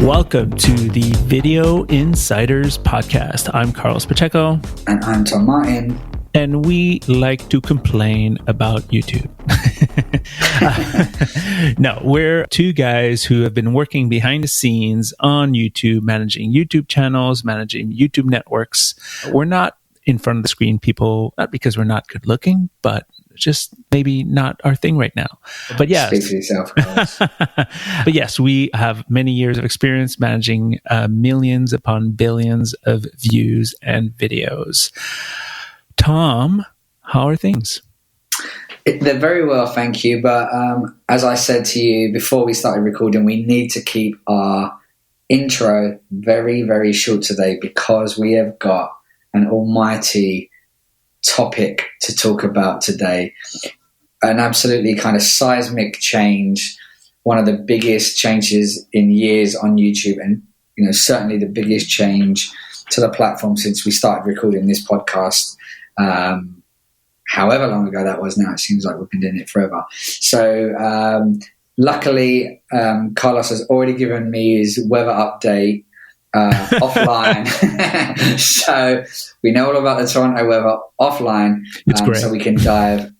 Welcome to the Video Insiders Podcast. I'm Carlos Pacheco. And I'm Tom Martin. And we like to complain about YouTube. No, we're two guys who have been working behind the scenes on YouTube, managing YouTube channels, managing YouTube networks. We're not in front of the screen people, not because we're not good looking, but just maybe not our thing right now. But yes. Speak for yourself, Carlos. But yes, we have many years of experience managing millions upon billions of views and videos. Tom, how are things? They're very well, thank you. But as I said to you before we started recording, we need to keep our intro very, very short today because we have got an almighty topic to talk about today. An absolutely kind of seismic change, one of the biggest changes in years on YouTube, and certainly the biggest change to the platform since we started recording this podcast. However long ago that was now, it seems like we've been doing it forever. So luckily, Carlos has already given me his weather update offline. So we know all about the Toronto weather offline. It's great. So we can dive.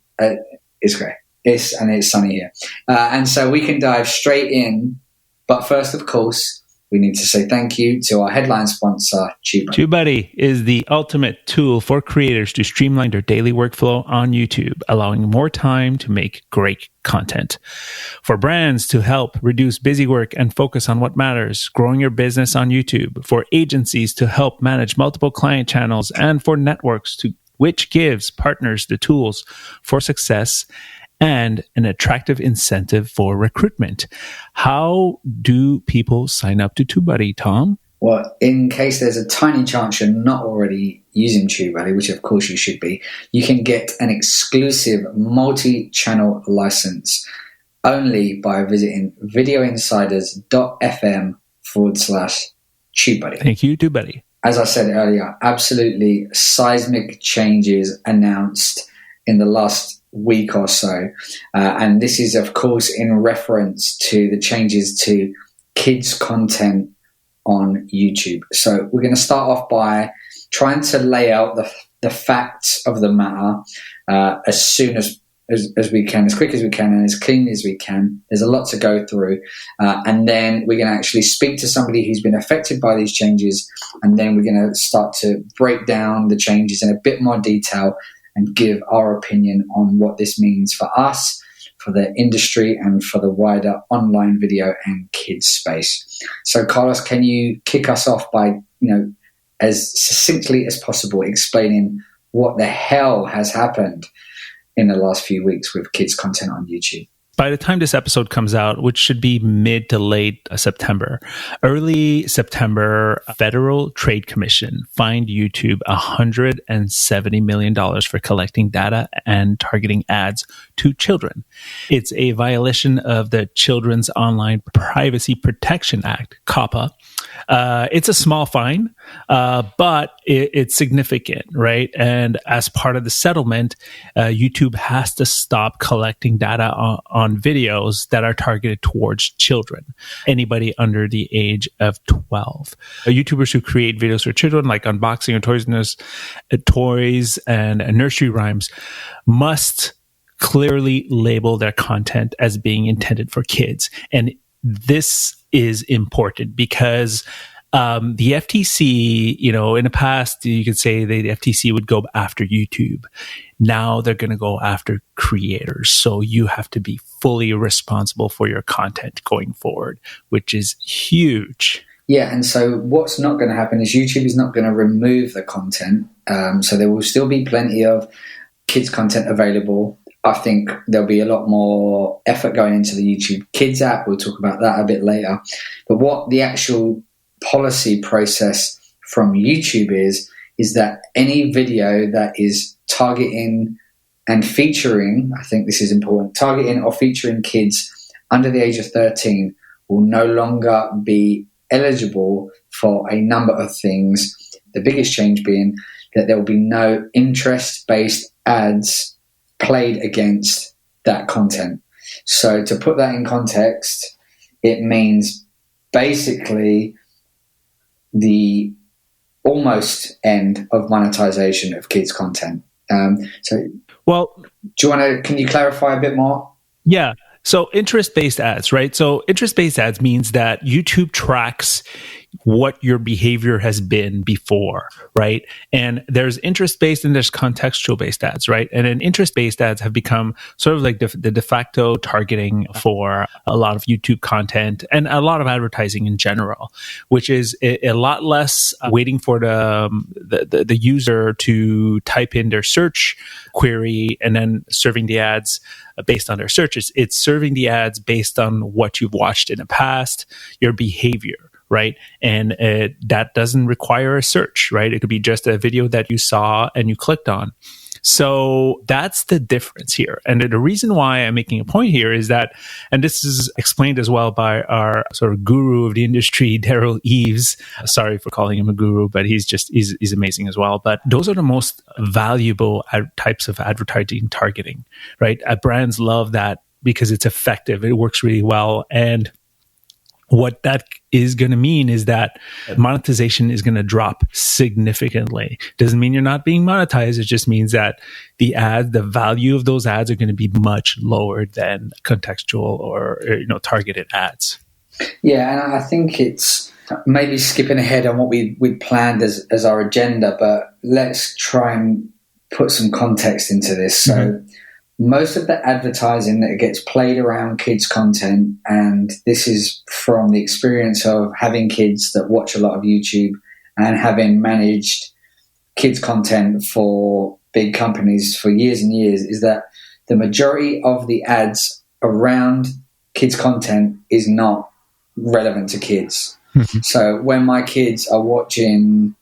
It's great. It's sunny here. And so we can dive straight in. But first, of course, we need to say thank you to our headline sponsor, TubeBuddy. TubeBuddy is the ultimate tool for creators to streamline their daily workflow on YouTube, allowing more time to make great content. For brands to help reduce busy work and focus on what matters, growing your business on YouTube. For agencies to help manage multiple client channels, and for networks which gives partners the tools for success and an attractive incentive for recruitment. How do people sign up to TubeBuddy, Tom? Well, in case there's a tiny chance you're not already using TubeBuddy, which of course you should be, you can get an exclusive multi-channel license only by visiting videoinsiders.fm/TubeBuddy. Thank you, TubeBuddy. As I said earlier, absolutely seismic changes announced in the last week or so. And this is, of course, in reference to the changes to kids' content on YouTube. So we're going to start off by trying to lay out the facts of the matter as soon as we can, as quick as we can, and as clean as we can. There's a lot to go through. And then we're going to actually speak to somebody who's been affected by these changes. And then we're going to start to break down the changes in a bit more detail and give our opinion on what this means for us, for the industry, and for the wider online video and kids space. So, Carlos, can you kick us off by, as succinctly as possible, explaining what the hell has happened in the last few weeks with kids' content on YouTube? By the time this episode comes out, which should be mid to late September, early September, Federal Trade Commission fined YouTube $170 million for collecting data and targeting ads to children. It's a violation of the Children's Online Privacy Protection Act, COPPA. It's a small fine, but it's significant, right? And as part of the settlement, YouTube has to stop collecting data on videos that are targeted towards children, anybody under the age of 12. YouTubers who create videos for children, like unboxing or toys and nursery rhymes, must clearly label their content as being intended for kids. And this is important because the FTC, in the past, you could say the FTC would go after YouTube. Now they're going to go after creators. So you have to be fully responsible for your content going forward, which is huge. Yeah, and so what's not going to happen is YouTube is not going to remove the content. So there will still be plenty of kids' content available. I think there'll be a lot more effort going into the YouTube Kids app. We'll talk about that a bit later. But what the actual policy process from YouTube is that any video that is targeting and featuring, I think this is important, targeting or featuring kids under the age of 13 will no longer be eligible for a number of things. The biggest change being that there will be no interest-based ads played against that content. So to put that in context, it means basically the almost end of monetization of kids content. Well, can you clarify a bit more? yeah. So interest-based ads, right? So interest-based ads means that YouTube tracks what your behavior has been before, right? And there's interest-based and there's contextual-based ads, right? And then interest-based ads have become sort of like the de facto targeting for a lot of YouTube content and a lot of advertising in general, which is a lot less waiting for the user to type in their search query and then serving the ads based on their searches. It's serving the ads based on what you've watched in the past, your behavior, right? And that doesn't require a search, right? It could be just a video that you saw and you clicked on. So that's the difference here. And the reason why I'm making a point here is that, and this is explained as well by our sort of guru of the industry, Daryl Eves. Sorry for calling him a guru, but he's amazing as well. But those are the most valuable types of advertising targeting, right? Brands love that because it's effective. It works really well. And what that is going to mean is that monetization is going to drop significantly. Doesn't mean you're not being monetized. It just means that the value of those ads are going to be much lower than contextual or targeted ads. Yeah, and I think it's maybe skipping ahead on what we'd planned as our agenda, but let's try and put some context into this. So most of the advertising that gets played around kids content, and this is from the experience of having kids that watch a lot of YouTube and having managed kids content for big companies for years and years, is that the majority of the ads around kids content is not relevant to kids. So when my kids are watching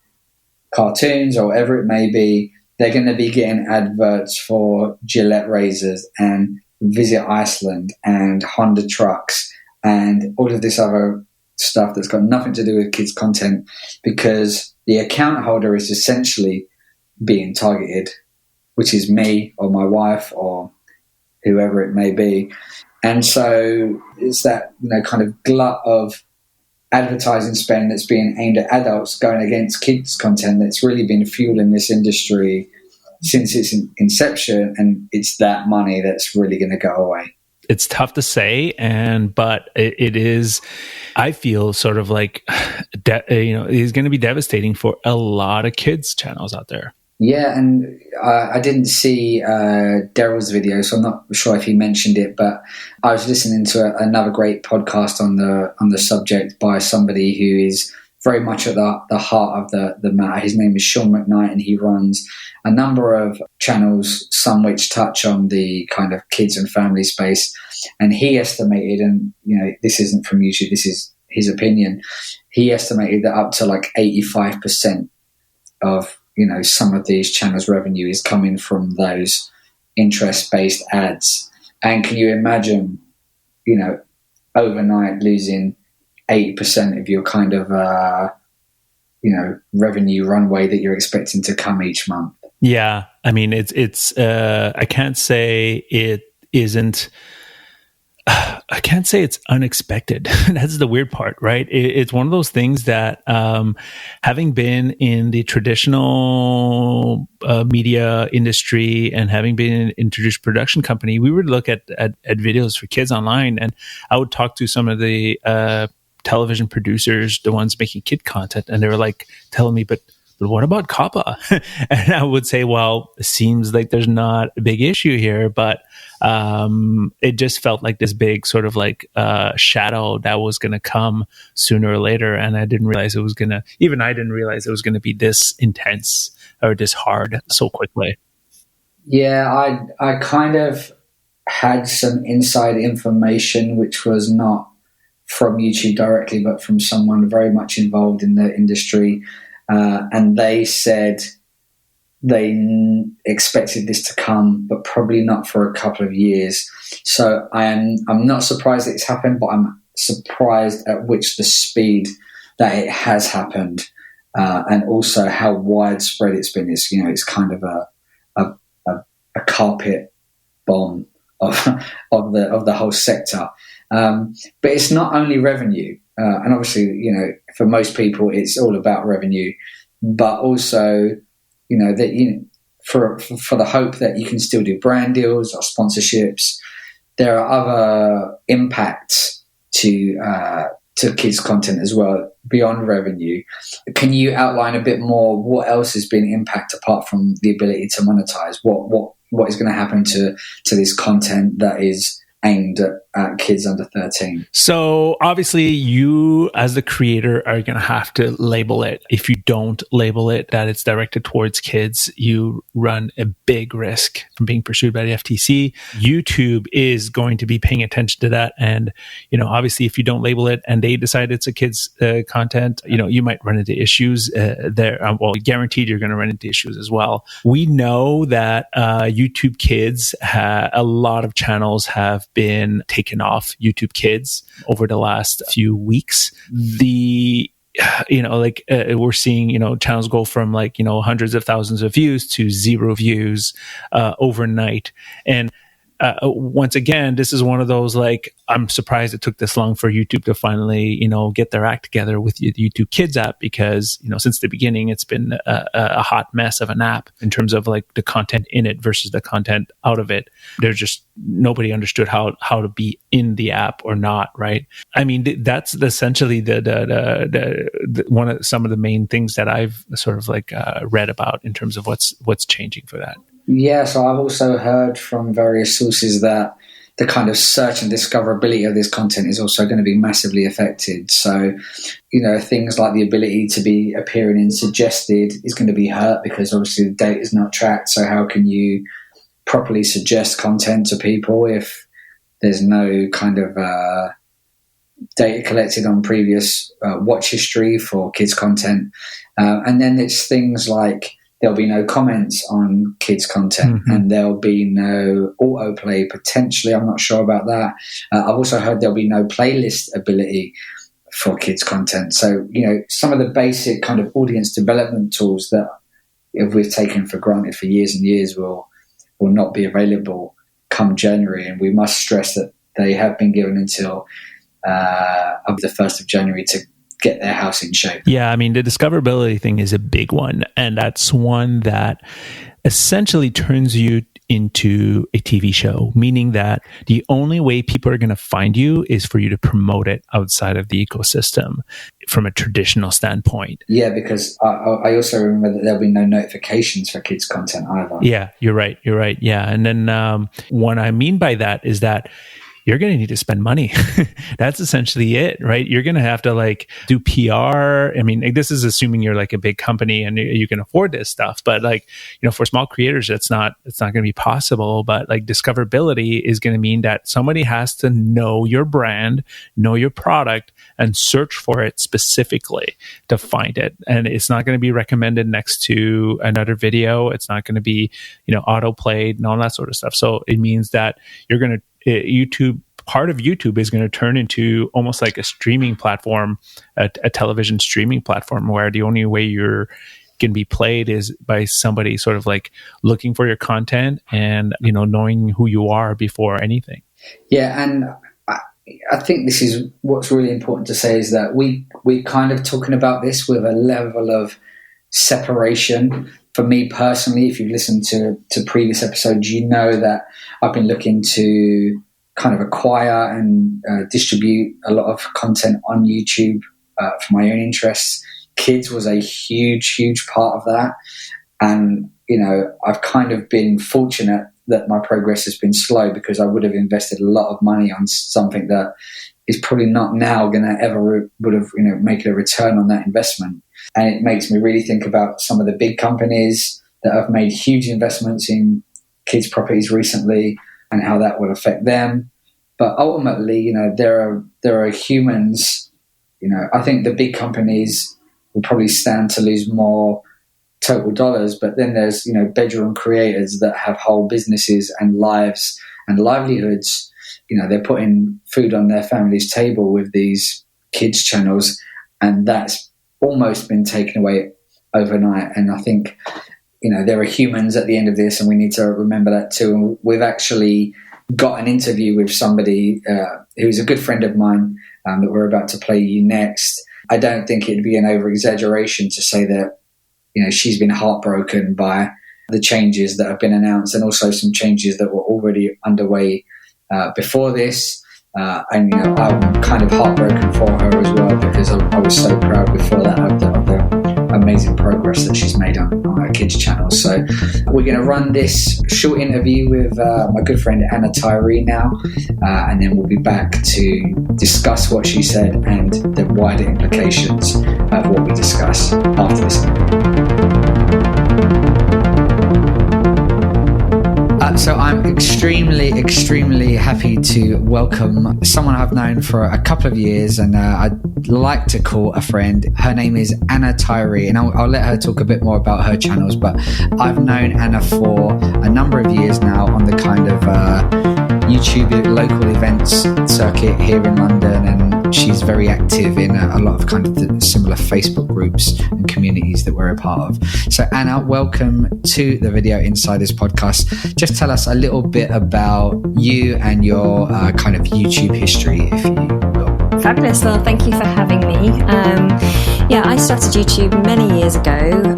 cartoons or whatever it may be, they're going to be getting adverts for Gillette razors and Visit Iceland and Honda trucks and all of this other stuff that's got nothing to do with kids' content, because the account holder is essentially being targeted, which is me or my wife or whoever it may be. And so it's that kind of glut of advertising spend that's being aimed at adults going against kids content that's really been fueling this industry since its inception, and it's that money that's really going to go away. It's tough to say, but it is, I feel, sort of like it's going to be devastating for a lot of kids channels out there. Yeah, and I didn't see Daryl's video, so I'm not sure if he mentioned it, but I was listening to another great podcast on the subject by somebody who is very much at the heart of the matter. His name is Sean McKnight, and he runs a number of channels, some which touch on the kind of kids and family space. And he estimated, and this isn't from YouTube, this is his opinion, he estimated that up to like 85% of some of these channels' revenue is coming from those interest-based ads. And can you imagine, overnight losing 80% of your kind of, revenue runway that you're expecting to come each month? Yeah. I mean, it's I can't say it isn't, I can't say it's unexpected. That's the weird part, right? It's one of those things that, having been in the traditional media industry and having been in an introduced production company, we would look at videos for kids online, and I would talk to some of the television producers, the ones making kid content, and they were like telling me, but what about COPPA? And I would say, well, it seems like there's not a big issue here, but it just felt like this big sort of like shadow that was going to come sooner or later. And I didn't realize it was going to, even I didn't realize it was going to be this intense or this hard so quickly. Yeah, I kind of had some inside information, which was not from YouTube directly, but from someone very much involved in the industry. And they said they expected this to come, but probably not for a couple of years. So I'm not surprised that it's happened, but I'm surprised at the speed that it has happened, and also how widespread it's been. It's kind of a carpet bomb of the whole sector. But it's not only revenue. and obviously, for most people, it's all about revenue, but also, that for the hope that you can still do brand deals or sponsorships. There are other impacts to kids' content as well beyond revenue. Can you outline a bit more what else has been impact apart from the ability to monetize? What is going to happen to this content that is aimed at kids under 13? So obviously you as the creator are going to have to label it. If you don't label it that it's directed towards kids, you run a big risk from being pursued by the FTC. YouTube is going to be paying attention to that. And, obviously if you don't label it and they decide it's a kids content, you might run into issues there. Well, guaranteed you're going to run into issues as well. We know that YouTube Kids, a lot of channels have been taken off YouTube Kids over the last few weeks. We're seeing, channels go from hundreds of thousands of views to 0 views overnight. And once again, this is one of those, I'm surprised it took this long for YouTube to finally, get their act together with the YouTube Kids app, because, since the beginning, it's been a hot mess of an app in terms of the content in it versus the content out of it. There's just nobody understood how to be in the app or not, right? I mean, that's essentially the one of some of the main things that I've sort of read about in terms of what's changing for that. Yeah, so I've also heard from various sources that the kind of search and discoverability of this content is also going to be massively affected. So, things like the ability to be appearing in suggested is going to be hurt because obviously the data is not tracked. So how can you properly suggest content to people if there's no kind of data collected on previous watch history for kids content? And then it's things like there'll be no comments on kids content, and there'll be no autoplay potentially. I'm not sure about that. I've also heard there'll be no playlist ability for kids content. So, some of the basic kind of audience development tools that we've taken for granted for years and years will not be available come January. And we must stress that they have been given until of the 1st of January to get their house in shape. Yeah, I mean, the discoverability thing is a big one. And that's one that essentially turns you into a TV show, meaning that the only way people are going to find you is for you to promote it outside of the ecosystem from a traditional standpoint. Yeah, because I also remember that there'll be no notifications for kids content either. Yeah, you're right. Yeah. And then what I mean by that is that you're going to need to spend money. That's essentially it, right? You're going to have to do PR. I mean, this is assuming you're a big company and you can afford this stuff. But for small creators, it's not going to be possible. But discoverability is going to mean that somebody has to know your brand, know your product, and search for it specifically to find it. And it's not going to be recommended next to another video. It's not going to be, auto played and all that sort of stuff. So it means that you're going to part of YouTube is going to turn into almost like a streaming platform, a television streaming platform, where the only way you're going to be played is by somebody sort of looking for your content and, knowing who you are before anything. Yeah. And I think this is what's really important to say is that we're kind of talking about this with a level of separation. For me personally, if you've listened to previous episodes, you know that I've been looking to kind of acquire and distribute a lot of content on YouTube for my own interests. Kids was a huge, huge part of that. And, I've kind of been fortunate that my progress has been slow because I would have invested a lot of money on something that is probably not now going to ever would have, make a return on that investment. And it makes me really think about some of the big companies that have made huge investments in kids' properties recently and how that will affect them. But ultimately, there are humans. I think the big companies will probably stand to lose more total dollars, but then there's bedroom creators that have whole businesses and lives and livelihoods. They're putting food on their family's table with these kids channels, and that's almost been taken away overnight. And I think there are humans at the end of this, and we need to remember that too. And we've actually got an interview with somebody who's a good friend of mine, that we're about to play you next, I don't think it'd be an over-exaggeration to say that, she's been heartbroken by the changes that have been announced, and also some changes that were already underway before this. And I'm kind of heartbroken for her as well, because I was so proud before that of the amazing progress that she's made on her kids' channel. So we're going to run this short interview with my good friend Tyrie now, and then we'll be back to discuss what she said and the wider implications of what we discuss after this. So I'm extremely happy to welcome someone I've known for a couple of years, and I'd like to call a friend. Her name is Tyrie, and I'll let her talk a bit more about her channels, but I've known Anna for a number of years now on the kind of YouTube local events circuit here in London, and she's very active in a lot of kind of the similar Facebook groups and communities that we're a part of. So Anna, welcome to the Video Insiders podcast. Just tell us a little bit about you and your kind of YouTube history, if you will. Fabulous. Well, thank you for having me. I started YouTube many years ago.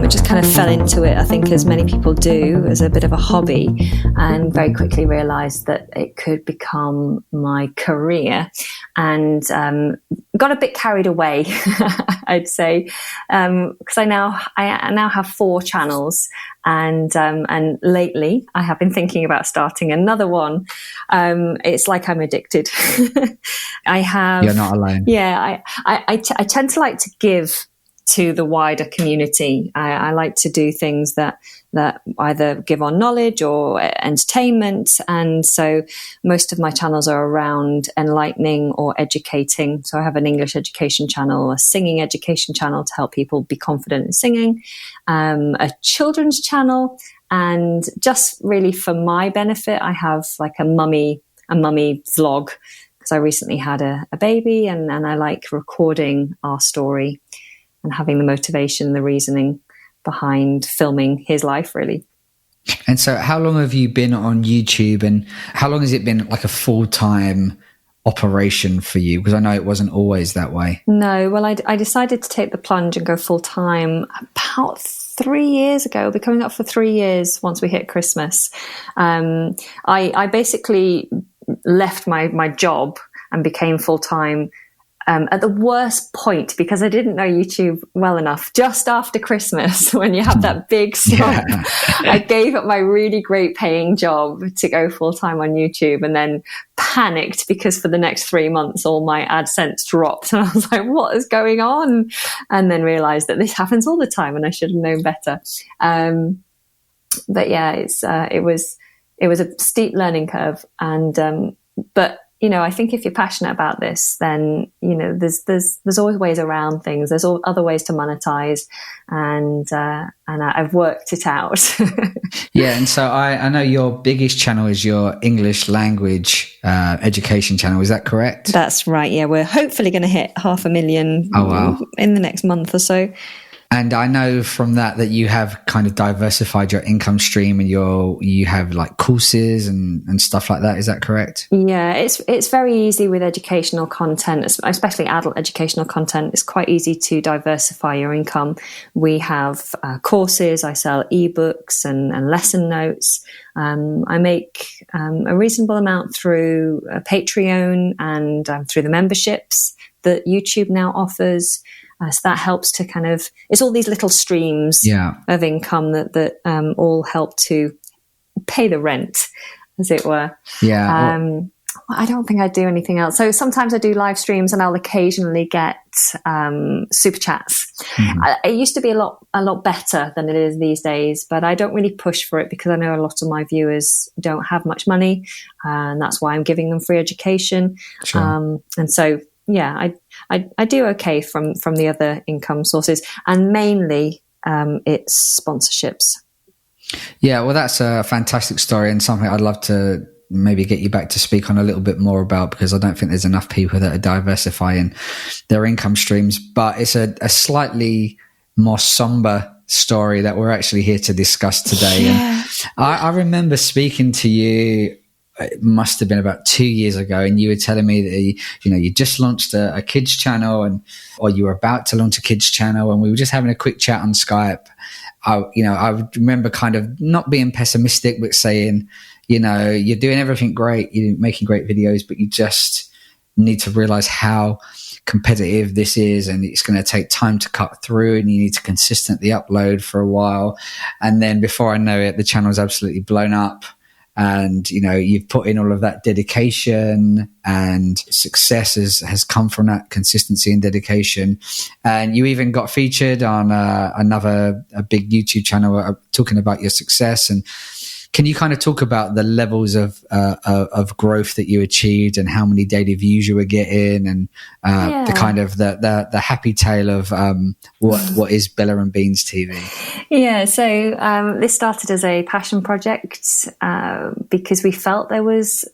Just kind of fell into it, I think, as many people do, as a bit of a hobby, and very quickly realised that it could become my career, and got a bit carried away, I'd say, because I now have 4 channels. And lately I have been thinking about starting another one. It's like I'm addicted. You're not alone. Yeah. I tend to like to give to the wider community. I like to do things that either give on knowledge or entertainment. And so most of my channels are around enlightening or educating. So I have an English education channel, a singing education channel to help people be confident in singing, a children's channel, and just really for my benefit, I have like a mummy vlog, because I recently had a baby, and I like recording our story and having the motivation, the reasoning behind filming his life, really. And so how long have you been on YouTube, and how long has it been like a full-time operation for you? Because I know it wasn't always that way. No, well, I decided to take the plunge and go full-time about 3 years ago. It'll be coming up for 3 years once we hit Christmas. I basically left my job and became full-time at the worst point, because I didn't know YouTube well enough. Just after Christmas, when you have that big slump, yeah. I gave up my really great paying job to go full time on YouTube, and then panicked because for the next 3 months, all my AdSense dropped. And I was like, what is going on? And then realized that this happens all the time and I should have known better. But yeah, it was a steep learning curve. And, but, I think if you're passionate about this, then, there's always ways around things. There's other ways to monetize, and I've worked it out. Yeah. And so I know your biggest channel is your English language education channel. Is that correct? That's right. Yeah. We're hopefully going to hit 500,000 in the next month or so. And I know from that you have kind of diversified your income stream, and you have like courses and stuff like that. Is that correct? Yeah, it's very easy with educational content, especially adult educational content. It's quite easy to diversify your income. We have courses. I sell ebooks and lesson notes. I make a reasonable amount through Patreon and through the memberships that YouTube now offers. So that helps to kind of, it's all these little streams of income that all help to pay the rent, as it were. Yeah. I don't think I do anything else. So sometimes I do live streams, and I'll occasionally get super chats. Mm-hmm. It used to be a lot better than it is these days, but I don't really push for it because I know a lot of my viewers don't have much money, and that's why I'm giving them free education. Sure. And so, yeah, I do okay from the other income sources, and mainly it's sponsorships. Yeah, well, that's a fantastic story, and something I'd love to maybe get you back to speak on a little bit more about, because I don't think there's enough people that are diversifying their income streams. But it's a slightly more somber story that we're actually here to discuss today. Yeah. And I remember speaking to you it must have been about 2 years ago, and you were telling me that you just launched a kids channel, or you were about to launch a kids channel, and we were just having a quick chat on Skype. I remember kind of not being pessimistic, but saying, you're doing everything great, you're making great videos, but you just need to realize how competitive this is, and it's going to take time to cut through, and you need to consistently upload for a while. And then before I know it, the channel's absolutely blown up. And, you've put in all of that dedication, and success has come from that consistency and dedication. And you even got featured on a big YouTube channel talking about your success. And can you kind of talk about the levels of growth that you achieved, and how many daily views you were getting, and the kind of the happy tale of what is Bella and Beans TV? Yeah, so this started as a passion project because we felt there was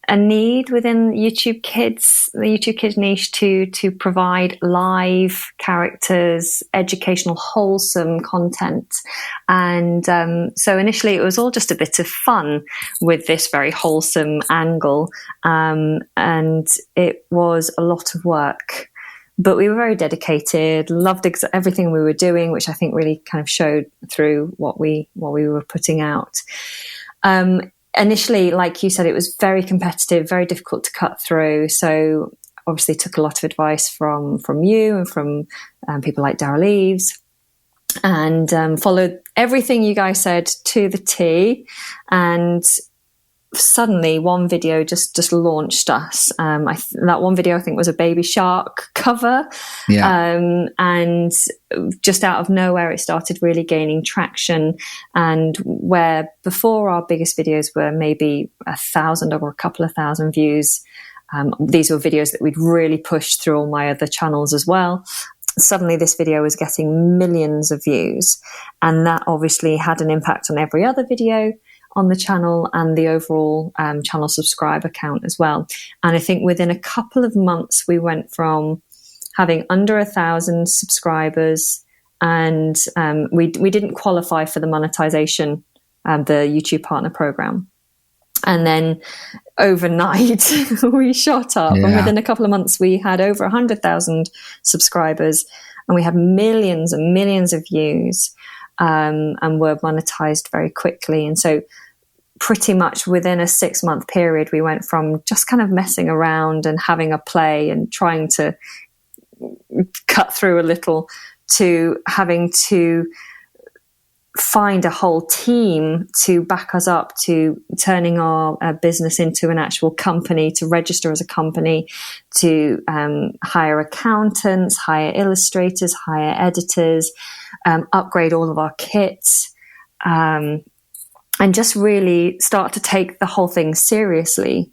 a need within the YouTube Kids niche to provide live characters, educational, wholesome content. And so initially it was all just a bit of fun with this very wholesome angle. And it was a lot of work. But we were very dedicated, loved everything we were doing, which I think really kind of showed through what we were putting out. Initially, like you said, it was very competitive, very difficult to cut through. So obviously took a lot of advice from you and from people like Tyrie, and followed everything you guys said to the T. And suddenly one video just launched us. That one video I think was a baby shark cover. Yeah. And just out of nowhere it started really gaining traction, and where before our biggest videos were maybe 1,000 or a couple of thousand views, these were videos that we'd really pushed through all my other channels as well. Suddenly this video was getting millions of views, and that obviously had an impact on every other video on the channel and the overall channel subscriber count as well. And I think within a couple of months, we went from having under 1,000 subscribers, and we didn't qualify for the monetization, the YouTube Partner Program. And then overnight, we shot up. Yeah. And within a couple of months, we had over 100,000 subscribers, and we had millions and millions of views, and were monetized very quickly. And so pretty much within a 6-month period, we went from just kind of messing around and having a play and trying to cut through a little, to having to find a whole team to back us up, to turning our business into an actual company, to register as a company, to hire accountants, hire illustrators, hire editors, upgrade all of our kits, and just really start to take the whole thing seriously,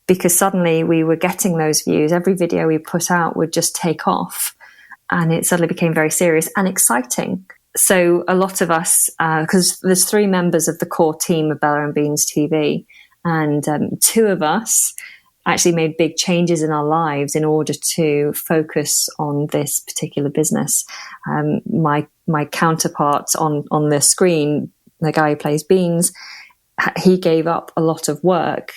because suddenly we were getting those views. Every video we put out would just take off, and it suddenly became very serious and exciting. So a lot of us, because there's 3 members of the core team of Bella and Beans TV, and 2 of us actually made big changes in our lives in order to focus on this particular business. My counterpart on the screen, the guy who plays Beans, he gave up a lot of work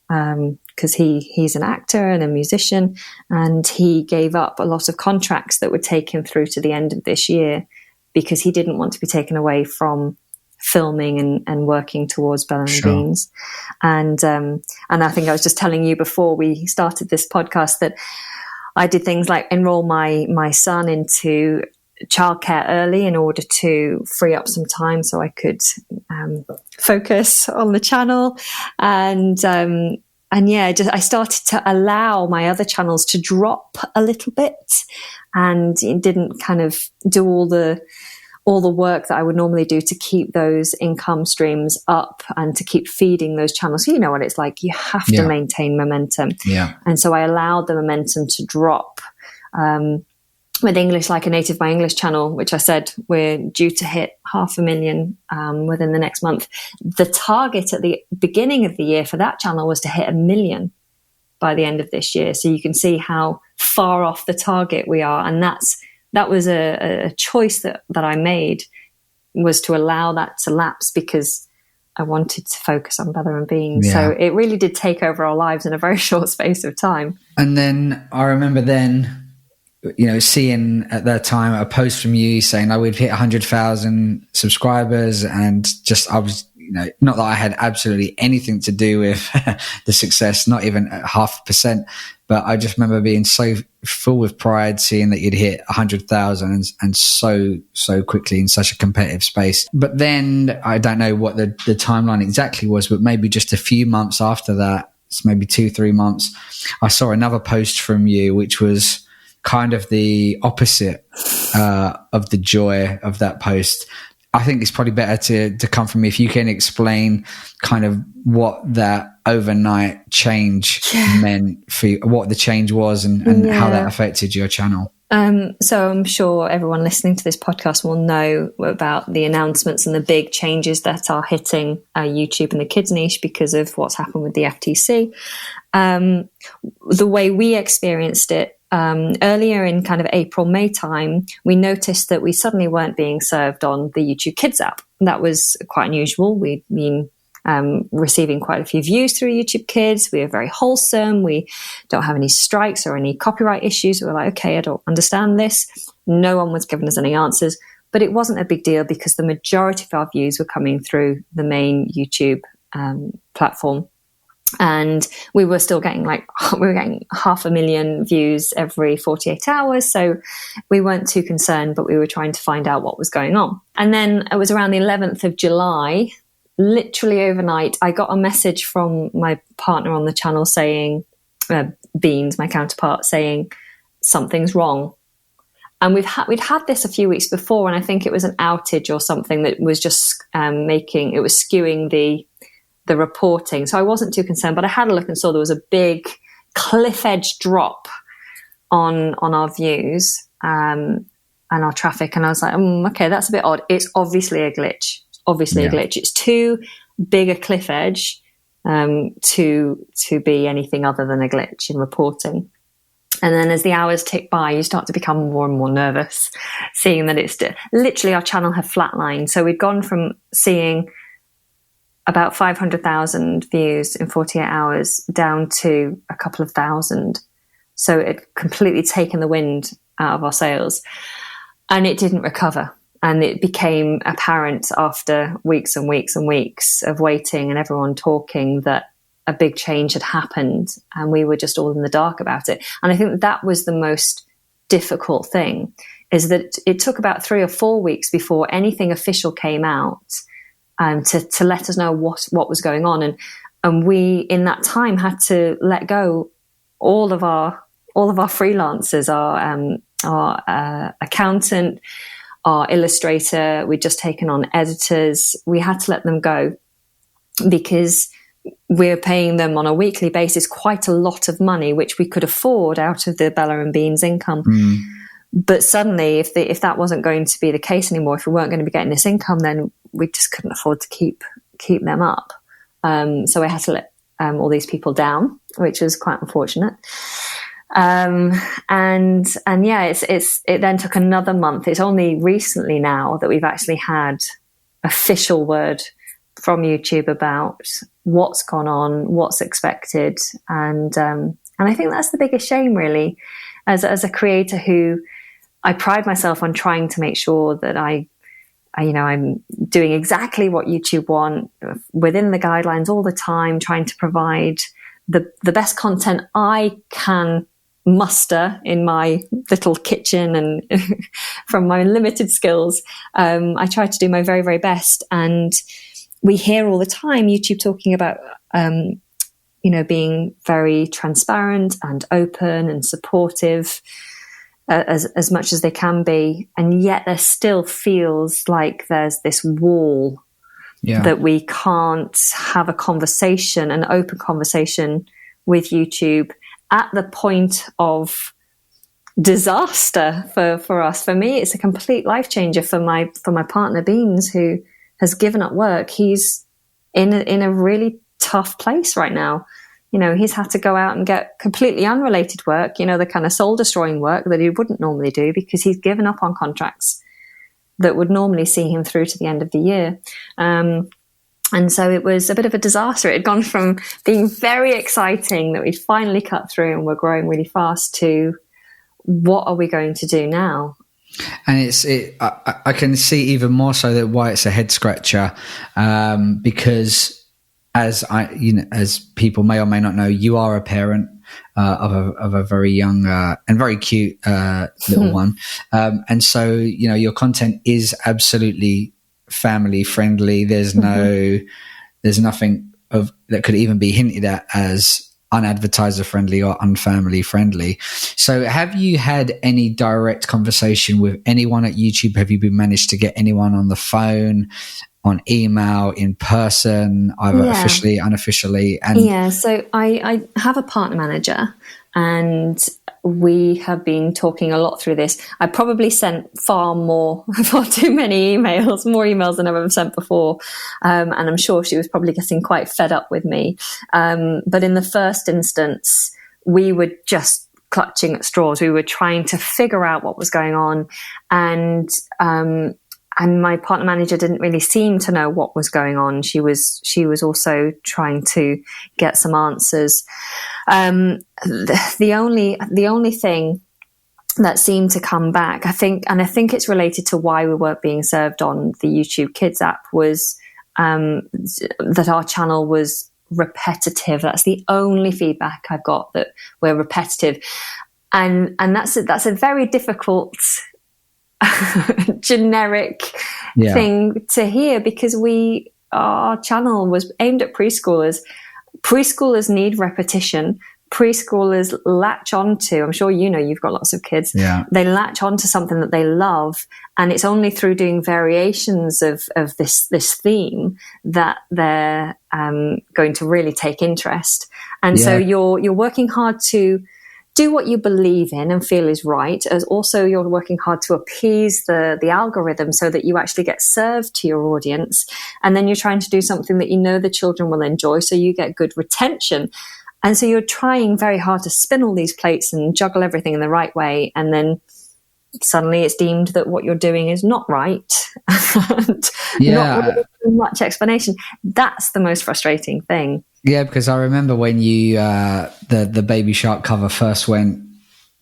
because he's an actor and a musician, and he gave up a lot of contracts that would take him through to the end of this year, because he didn't want to be taken away from filming and working towards Bella and Beans. And I think I was just telling you before we started this podcast that I did things like enroll my son into childcare early in order to free up some time so I could focus on the channel. And yeah, I started to allow my other channels to drop a little bit, and didn't kind of do all the work that I would normally do to keep those income streams up and to keep feeding those channels. So you know what it's like. You have to maintain momentum. Yeah. And so I allowed the momentum to drop. With English Like a Native, my English channel, which I said we're due to hit 500,000 within the next month. The target at the beginning of the year for that channel was to hit 1 million by the end of this year. So you can see how far off the target we are. And that was a choice that I made, was to allow that to lapse, because I wanted to focus on Bella and Beans. Yeah. So it really did take over our lives in a very short space of time. And then I remember seeing at that time a post from you saying I would hit 100,000 subscribers, and I was, not that I had absolutely anything to do with the success, not even 0.5%, but I just remember being so full of pride seeing that you'd hit 100,000 and so quickly in such a competitive space. But then I don't know what the timeline exactly was, but maybe just a few months after that, it's maybe 2-3 months, I saw another post from you, which was kind of the opposite of the joy of that post. I think it's probably better to come from me if you can explain kind of what that overnight change meant for you, what the change was, and how that affected your channel. So I'm sure everyone listening to this podcast will know about the announcements and the big changes that are hitting YouTube and the kids niche because of what's happened with the FTC. The way we experienced it, earlier in kind of April, May time, we noticed that we suddenly weren't being served on the YouTube Kids app. That was quite unusual. We'd been receiving quite a few views through YouTube Kids. We are very wholesome. We don't have any strikes or any copyright issues. We were like, okay, I don't understand this. No one was giving us any answers, but it wasn't a big deal because the majority of our views were coming through the main YouTube platform. And we were still getting 500,000 views every 48 hours. So we weren't too concerned, but we were trying to find out what was going on. And then it was around the 11th of July, literally overnight, I got a message from my partner on the channel saying, Beans, my counterpart, saying something's wrong. And we'd had this a few weeks before, and I think it was an outage or something that was just skewing the reporting. So I wasn't too concerned, but I had a look and saw there was a big cliff edge drop on our views and our traffic. And I was like, okay, that's a bit odd. It's obviously a glitch. A glitch. It's too big a cliff edge to be anything other than a glitch in reporting. And then as the hours tick by, you start to become more and more nervous, seeing that it's literally our channel had flatlined. So we'd gone from seeing about 500,000 views in 48 hours down to a couple of thousand. So it completely taken the wind out of our sails, and it didn't recover. And it became apparent after weeks and weeks and weeks of waiting and everyone talking that a big change had happened, and we were just all in the dark about it. And I think that was the most difficult thing, is that it took about 3 or 4 weeks before anything official came out to let us know what was going on. And we, in that time, had to let go all of our freelancers, our accountant, our illustrator. We'd just taken on editors. We had to let them go because we're paying them on a weekly basis quite a lot of money, which we could afford out of the Bella and Beans income. But suddenly, if that wasn't going to be the case anymore, if we weren't going to be getting this income, then we just couldn't afford to keep them up. So we had to let all these people down, which was quite unfortunate. And yeah, it then took another month. It's only recently now that we've actually had official word from YouTube about what's gone on, what's expected, and I think that's the biggest shame, really, as a creator who I pride myself on trying to make sure that I'm doing exactly what YouTube want within the guidelines all the time, trying to provide the best content I can muster in my little kitchen and from my limited skills. I try to do my very, very best. And we hear all the time YouTube talking about, being very transparent and open and supportive as much as they can be. And yet there still feels like there's this wall that we can't have a conversation, an open conversation with YouTube at the point of disaster for us. For me, it's a complete life changer. For my partner Beans, who has given up work, he's in a really tough place right now. He's had to go out and get completely unrelated work, the kind of soul destroying work that he wouldn't normally do, because he's given up on contracts that would normally see him through to the end of the year. And so it was a bit of a disaster. It had gone from being very exciting that we'd finally cut through and we're growing really fast to what are we going to do now? And I can see even more so that why it's a head scratcher, because as people may or may not know, you are a parent of a very young and very cute little one, and so your content is absolutely family friendly. There's nothing that could even be hinted at as unadvertiser friendly or unfamily friendly. So have you had any direct conversation with anyone at YouTube? Have you managed to get anyone on the phone, on email, in person, either officially, unofficially? And so I have a partner manager, and we have been talking a lot through this. I probably sent far too many emails, more emails than I've ever sent before. And I'm sure she was probably getting quite fed up with me. But in the first instance, we were just clutching at straws. We were trying to figure out what was going on. And my partner manager didn't really seem to know what was going on. She was also trying to get some answers. The only thing that seemed to come back, I think it's related to why we weren't being served on the YouTube Kids app, was that our channel was repetitive. That's the only feedback I've got, that we're repetitive, and that's a very difficult generic thing to hear, because our channel was aimed at preschoolers. Preschoolers need repetition. Preschoolers latch onto, I'm sure you've got lots of kids. Yeah. They latch onto something that they love, and it's only through doing variations of this theme that they're going to really take interest. And so you're working hard to do what you believe in and feel is right, as also you're working hard to appease the algorithm so that you actually get served to your audience. And then you're trying to do something that the children will enjoy, so you get good retention. And so you're trying very hard to spin all these plates and juggle everything in the right way. And then suddenly it's deemed that what you're doing is not right. And not really much explanation. That's the most frustrating thing. Yeah, because I remember when you the Baby Shark cover first went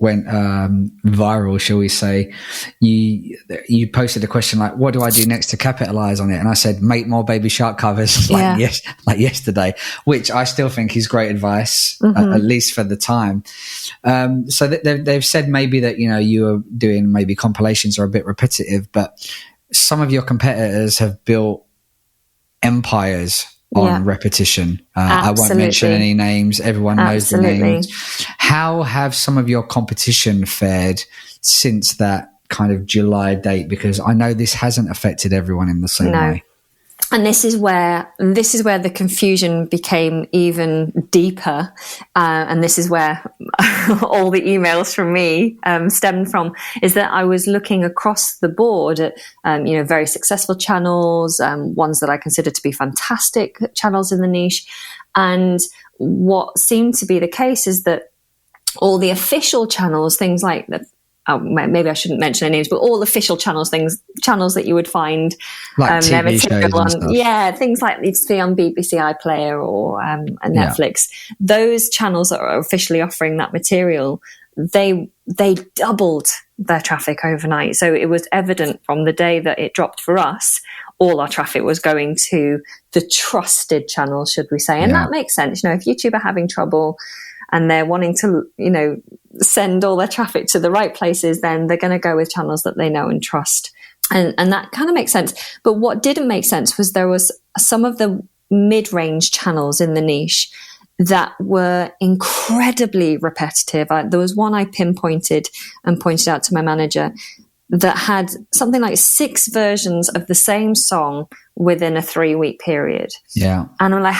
viral, shall we say, you posted a question like, what do I do next to capitalize on it? And I said, make more Baby Shark covers like yesterday, which I still think is great advice, at least for the time. So they've said maybe that, you are doing maybe compilations are a bit repetitive, but some of your competitors have built empires on repetition. I won't mention any names. Everyone knows the names. How have some of your competition fared since that kind of July date? Because I know this hasn't affected everyone in the same way. And this is where the confusion became even deeper, and this is where all the emails from me stemmed from. Is that I was looking across the board at very successful channels, ones that I consider to be fantastic channels in the niche, and what seemed to be the case is that all the official channels, things like maybe I shouldn't mention their names, but all official channels that you would find like TV shows on, and stuff. Things like you'd see on BBC iPlayer or Netflix. Those channels that are officially offering that material, they doubled their traffic overnight. So it was evident from the day that it dropped for us, all our traffic was going to the trusted channels, should we say? And that makes sense. If YouTube are having trouble and they're wanting to, send all their traffic to the right places, then they're going to go with channels that they know and trust. And that kind of makes sense. But what didn't make sense was there was some of the mid-range channels in the niche that were incredibly repetitive. There was one I pinpointed and pointed out to my manager that had something like 6 versions of the same song within a 3-week period. Yeah. And I'm like,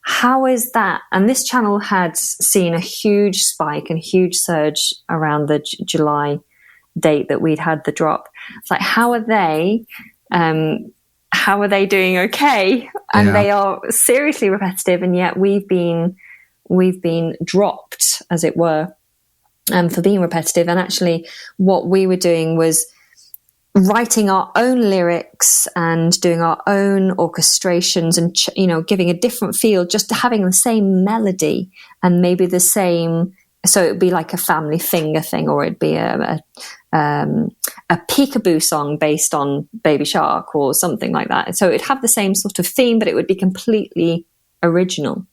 how is that? And this channel had seen a huge spike and huge surge around the July date that we'd had the drop. It's like, how are they doing okay? And they are seriously repetitive, and yet we've been dropped, as it were, for being repetitive. And actually what we were doing was writing our own lyrics and doing our own orchestrations and, giving a different feel, just to having the same melody and maybe the same. So it would be like a family finger thing, or it'd be a peekaboo song based on Baby Shark or something like that. So it'd have the same sort of theme, but it would be completely original.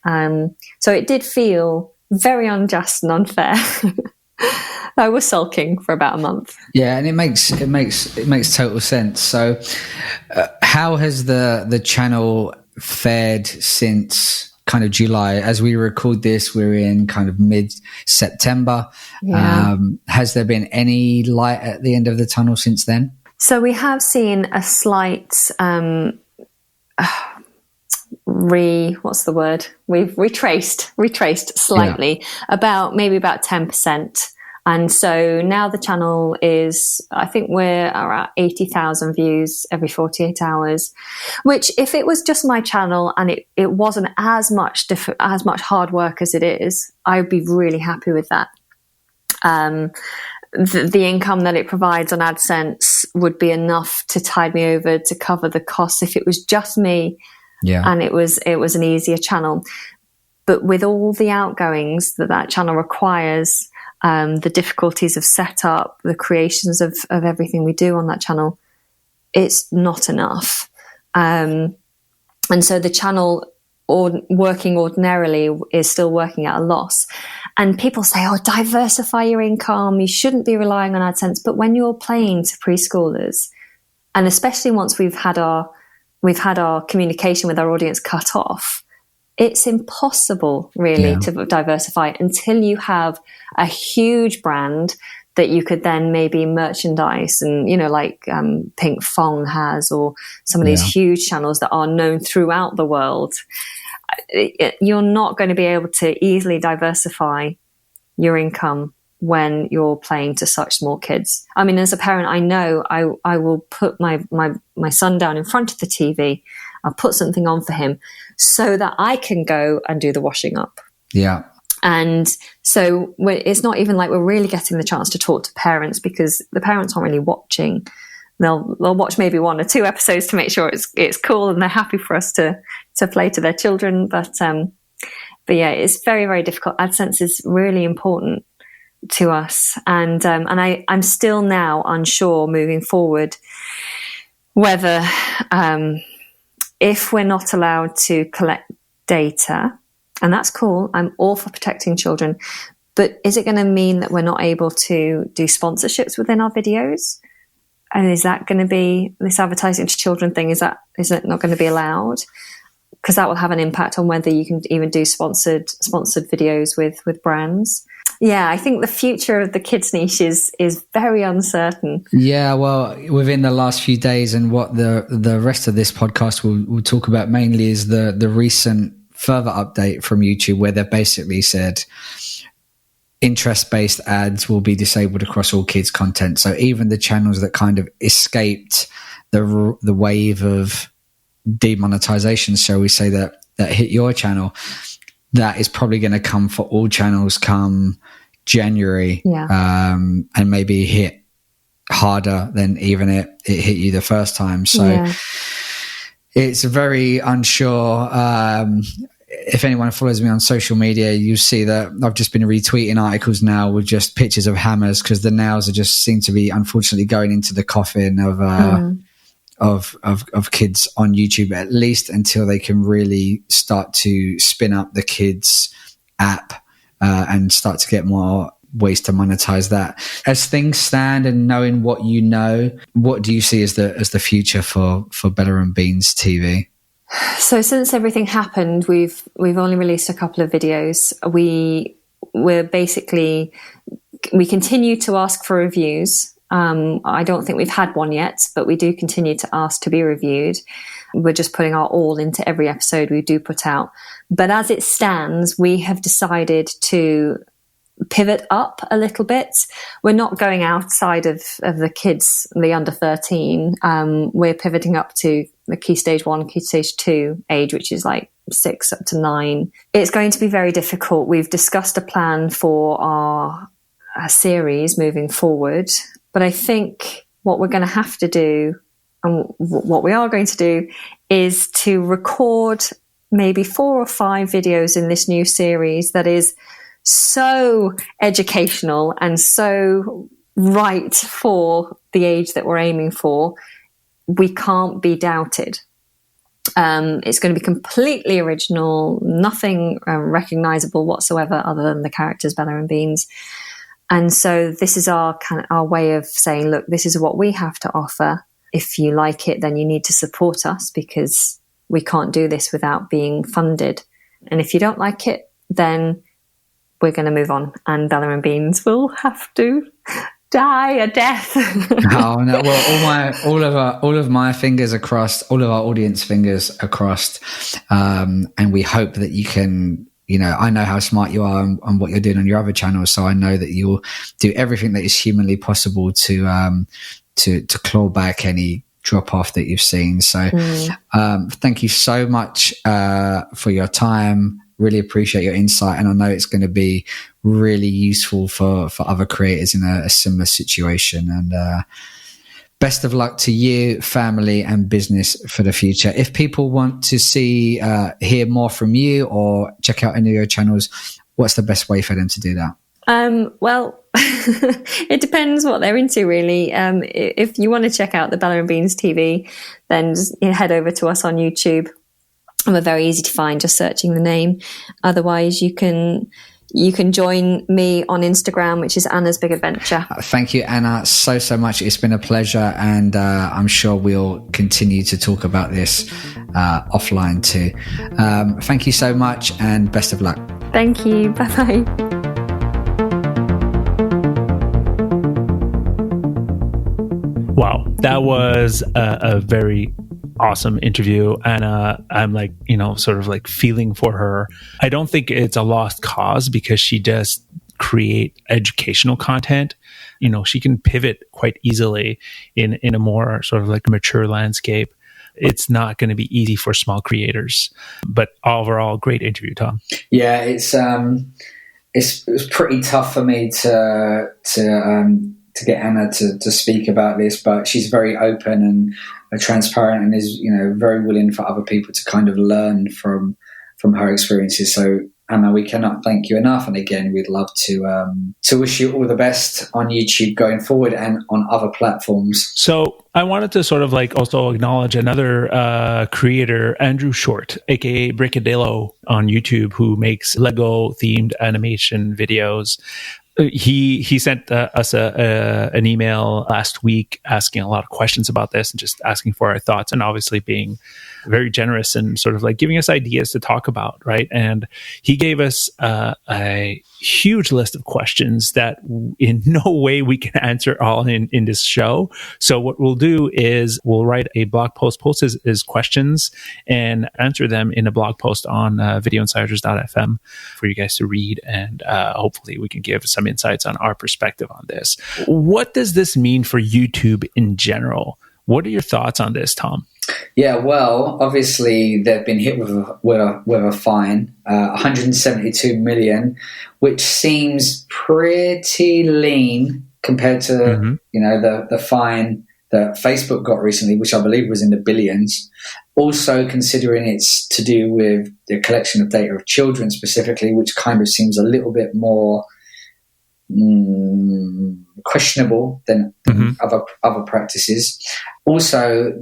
So it did feel very unjust and unfair. I was sulking for about a month. Yeah, and it makes total sense. So, how has the channel fared since kind of July? As we record this, we're in kind of mid-September. Yeah. Has there been any light at the end of the tunnel since then? So we have seen a slight what's the word? We've retraced slightly, about 10%. And so now the channel is, I think we're at 80,000 views every 48 hours, which if it was just my channel and it wasn't as much hard work as it is, I would be really happy with that. The income that it provides on AdSense would be enough to tide me over to cover the costs if it was just me. Yeah. And it was an easier channel. But with all the outgoings that channel requires, the difficulties of setup, the creations of everything we do on that channel, it's not enough. And so the channel, working ordinarily, is still working at a loss. And people say, diversify your income. You shouldn't be relying on AdSense. But when you're playing to preschoolers, and especially once we've had our communication with our audience cut off, it's impossible really to diversify until you have a huge brand that you could then maybe merchandise and, like Pink Fong has, or some of these huge channels that are known throughout the world. You're not going to be able to easily diversify your income when you're playing to such small kids. I mean, as a parent, I know I will put my son down in front of the TV. I'll put something on for him so that I can go and do the washing up. Yeah. And so it's not even like we're really getting the chance to talk to parents, because the parents aren't really watching. They'll watch maybe 1 or 2 episodes to make sure it's cool and they're happy for us to play to their children. But yeah, it's very, very difficult. AdSense is really important to us. And I'm still now unsure moving forward whether, if we're not allowed to collect data, and that's cool, I'm all for protecting children, but is it going to mean that we're not able to do sponsorships within our videos? And is that going to be, this advertising to children thing, is it not going to be allowed? Because that will have an impact on whether you can even do sponsored videos with brands. Yeah, I think the future of the kids niche is very uncertain. Yeah, well, within the last few days, and what the rest of this podcast will talk about mainly is the recent further update from YouTube, where they've basically said interest-based ads will be disabled across all kids' content. So even the channels that kind of escaped the wave of demonetization, shall we say, that hit your channel, that is probably going to come for all channels come January, and maybe hit harder than even it hit you the first time. So it's very unsure. If anyone follows me on social media, you see that I've just been retweeting articles now with just pictures of hammers, because the nails seem to be unfortunately going into the coffin of kids on YouTube, at least until they can really start to spin up the kids app and start to get more ways to monetize that. As things stand, and knowing what you know, what do you see as the future for Bella and Beans TV? So since everything happened, we've only released a couple of videos. We continue to ask for reviews. I don't think we've had one yet, but we do continue to ask to be reviewed. We're just putting our all into every episode we do put out. But as it stands, we have decided to pivot up a little bit. We're not going outside of the kids, the under 13. We're pivoting up to the key stage 1, key stage 2 age, which is like 6 up to 9. It's going to be very difficult. We've discussed a plan for our series moving forward, but I think what we're going to have to do, and what we are going to do, is to record maybe 4 or 5 videos in this new series that is so educational and so right for the age that we're aiming for. We can't be doubted. It's going to be completely original, nothing recognizable whatsoever other than the characters Bella and Beans. And so this is our way of saying, look, this is what we have to offer. If you like it, then you need to support us, because we can't do this without being funded. And if you don't like it, then we're going to move on, and Bella and Beans will have to die a death. Oh no! Well, all of my fingers are crossed. All of our audience fingers are crossed, and we hope that you can. I know how smart you are and what you're doing on your other channels, so I know that you'll do everything that is humanly possible to claw back any drop off that you've seen. So, thank you so much for your time. Really appreciate your insight, and I know it's going to be really useful for other creators in a similar situation. And best of luck to you, family, and business for the future. If people want to hear more from you or check out any of your channels, what's the best way for them to do that? Well, it depends what they're into, really. If you want to check out the Bella and Beans TV, then just head over to us on YouTube. And we're very easy to find, just searching the name. Otherwise, you can join me on Instagram, which is Anna's Big Adventure. Thank you, Anna, so much. It's been a pleasure, and I'm sure we'll continue to talk about this offline too. Thank you so much, and best of luck. Thank you. Bye-bye. Wow, that was a very awesome interview, and I'm like, sort of like feeling for her. I don't think it's a lost cause, because she does create educational content. She can pivot quite easily in a more sort of like mature landscape. It's not going to be easy for small creators, but overall, great interview, Tom. Yeah, it was pretty tough for me to get Anna to speak about this, but she's very open and transparent, and is very willing for other people to kind of learn from her experiences. So Anna, we cannot thank you enough, and again, we'd love to wish you all the best on YouTube going forward and on other platforms. So I wanted to sort of like also acknowledge another creator, Andrew Short, aka Brickadillo on YouTube, who makes Lego themed animation videos. He sent us an email last week asking a lot of questions about this and just asking for our thoughts, and obviously being very generous and sort of like giving us ideas to talk about, right? And he gave us a huge list of questions that in no way we can answer all in this show. So what we'll do is we'll write a blog post his questions and answer them in a blog post on videoinsiders.fm for you guys to read, and hopefully we can give some insights on our perspective on this. What does this mean for YouTube in general? What are your thoughts on this, Tom? Yeah, well, obviously they've been hit with a fine, 172 million, which seems pretty lean compared to the fine that Facebook got recently, which I believe was in the billions. Also, considering it's to do with the collection of data of children specifically, which kind of seems a little bit more questionable than other practices. Also,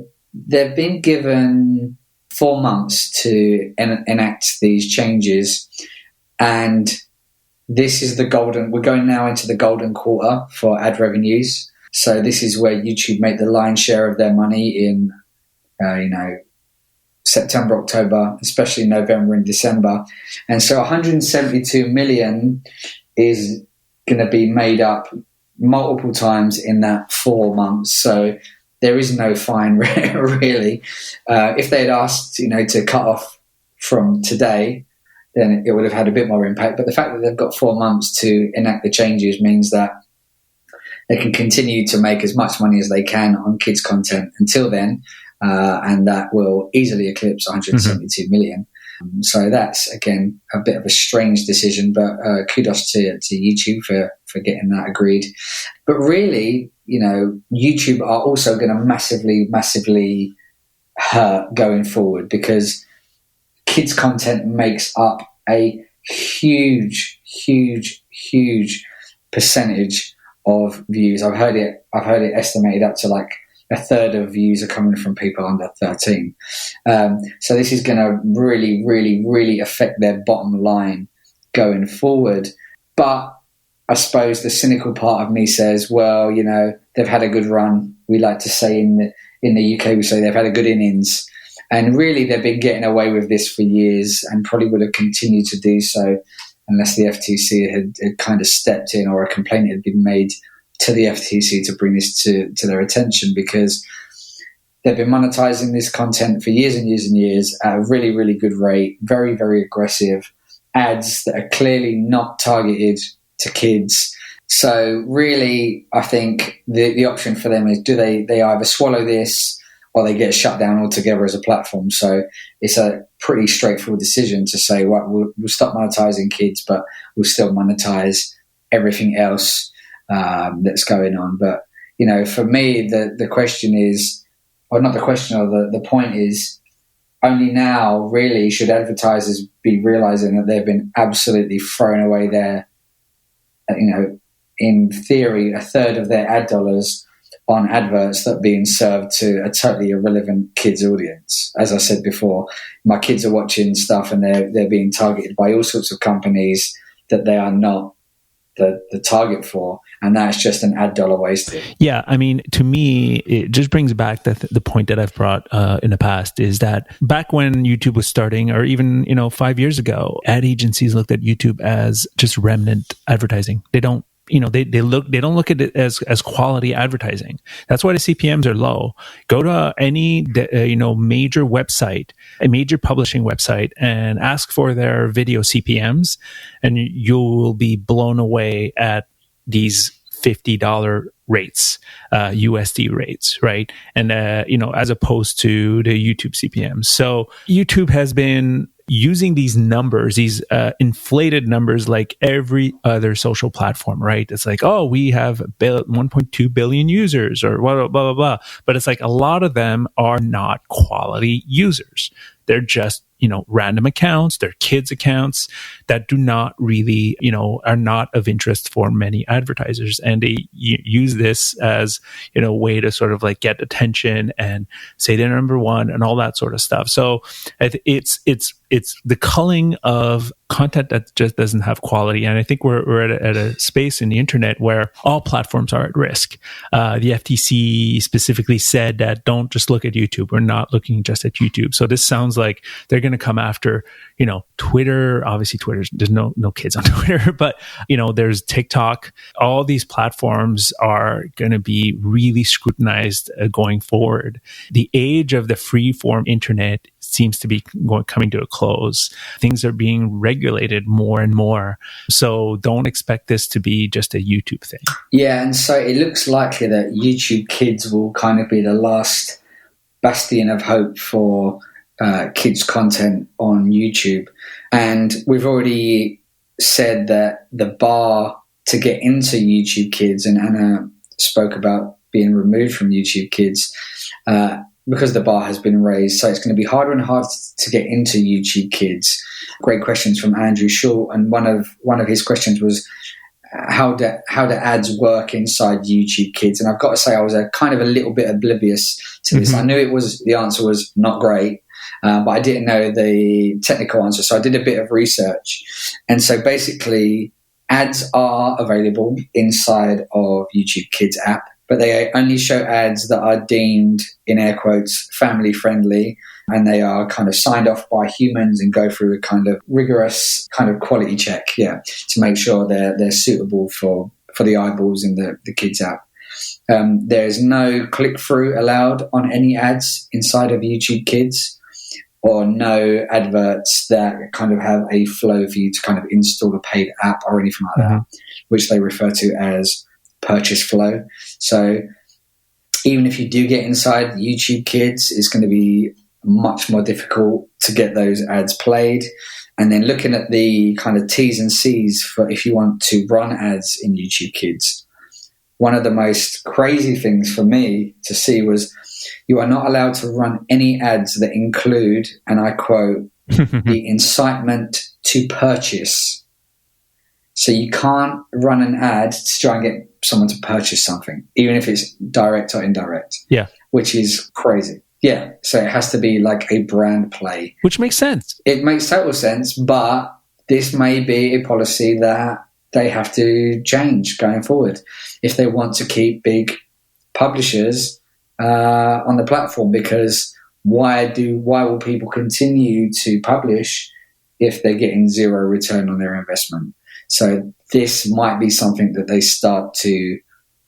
they've been given 4 months to enact these changes, and this is we're going now into the golden quarter for ad revenues. So this is where YouTube make the lion's share of their money in, September, October, especially November and December. And so 172 million is going to be made up multiple times in that 4 months. So there is no fine really. If they had asked, to cut off from today, then it would have had a bit more impact. But the fact that they've got 4 months to enact the changes means that they can continue to make as much money as they can on kids' content until then, and that will easily eclipse 172 million. So that's, again, a bit of a strange decision, but kudos to YouTube for getting that agreed. But really, YouTube are also going to massively hurt going forward, because kids content makes up a huge percentage of views. I've heard it estimated up to like a third of views are coming from people under 13. So this is going to really affect their bottom line going forward. But I suppose the cynical part of me says, well, they've had a good run. We like to say in the UK, we say they've had a good innings. And really, they've been getting away with this for years, and probably would have continued to do so unless the FTC had kind of stepped in, or a complaint had been made to the FTC to bring this to their attention, because they've been monetizing this content for years and years and years at a really good rate, very aggressive ads that are clearly not targeted to kids. So really, I think the option for them is, do they either swallow this or they get shut down altogether as a platform. So it's a pretty straightforward decision to say, well, we'll stop monetizing kids, but we'll still monetize everything else that's going on. But, for me, the question is, or not the question, or the point is, only now really should advertisers be realizing that they've been absolutely thrown away their, in theory, a third of their ad dollars on adverts that are being served to a totally irrelevant kids audience. As I said before, my kids are watching stuff and they're being targeted by all sorts of companies that they are not the target for, and that's just an ad dollar wasted. Yeah, I mean, to me, it just brings back the point that I've brought in the past, is that back when YouTube was starting, or even 5 years ago, ad agencies looked at YouTube as just remnant advertising. They don't they don't look at it as quality advertising. That's why the CPMs are low. Go to any major website, a major publishing website, and ask for their video CPMs, and you will be blown away at these $50 rates, USD rates, right? And as opposed to the YouTube CPMs. So YouTube has been using these numbers, these inflated numbers, like every other social platform, right? It's like, oh, we have 1.2 billion users, or blah, blah, blah, blah. But it's like a lot of them are not quality users. They're just, random accounts, they're kids accounts that do not really, are not of interest for many advertisers. And they use this as, a way to sort of like get attention and say they're number one and all that sort of stuff. So it's the culling of content that just doesn't have quality. And I think we're at a space in the internet where all platforms are at risk. The FTC specifically said that don't just look at YouTube. We're not looking just at YouTube. So this sounds like they're going to come after, Twitter. Obviously, there's no kids on Twitter, but, there's TikTok. All these platforms are going to be really scrutinized going forward. The age of the free form internet seems to be coming to a close. Things are being regulated more and more. So don't expect this to be just a YouTube thing. Yeah, and so it looks likely that YouTube Kids will kind of be the last bastion of hope for kids content on YouTube. And we've already said that the bar to get into YouTube Kids, and Anna spoke about being removed from YouTube Kids, because the bar has been raised. So it's going to be harder and harder to get into YouTube Kids. Great questions from Andrew Shaw. And one of his questions was, how do ads work inside YouTube Kids? And I've got to say, I was kind of a little bit oblivious to this. I knew the answer was not great, but I didn't know the technical answer. So I did a bit of research. And so basically, ads are available inside of YouTube Kids app, but they only show ads that are deemed, in air quotes, family friendly, and they are kind of signed off by humans and go through a kind of rigorous kind of quality check, to make sure they're suitable for the eyeballs in the kids app. There's no click-through allowed on any ads inside of YouTube Kids, or no adverts that kind of have a flow for you to kind of install a paid app or anything like that, which they refer to as purchase flow. So even if you do get inside YouTube Kids, it's going to be much more difficult to get those ads played. And then looking at the kind of T's and C's for if you want to run ads in YouTube Kids, one of the most crazy things for me to see was you are not allowed to run any ads that include, and I quote, the incitement to purchase. So you can't run an ad to try and get someone to purchase something, even if it's direct or indirect. Yeah. Which is crazy. Yeah. So it has to be like a brand play. Which makes sense. It makes total sense, but this may be a policy that they have to change going forward if they want to keep big publishers on the platform, because why will people continue to publish if they're getting zero return on their investment? So this might be something that they start to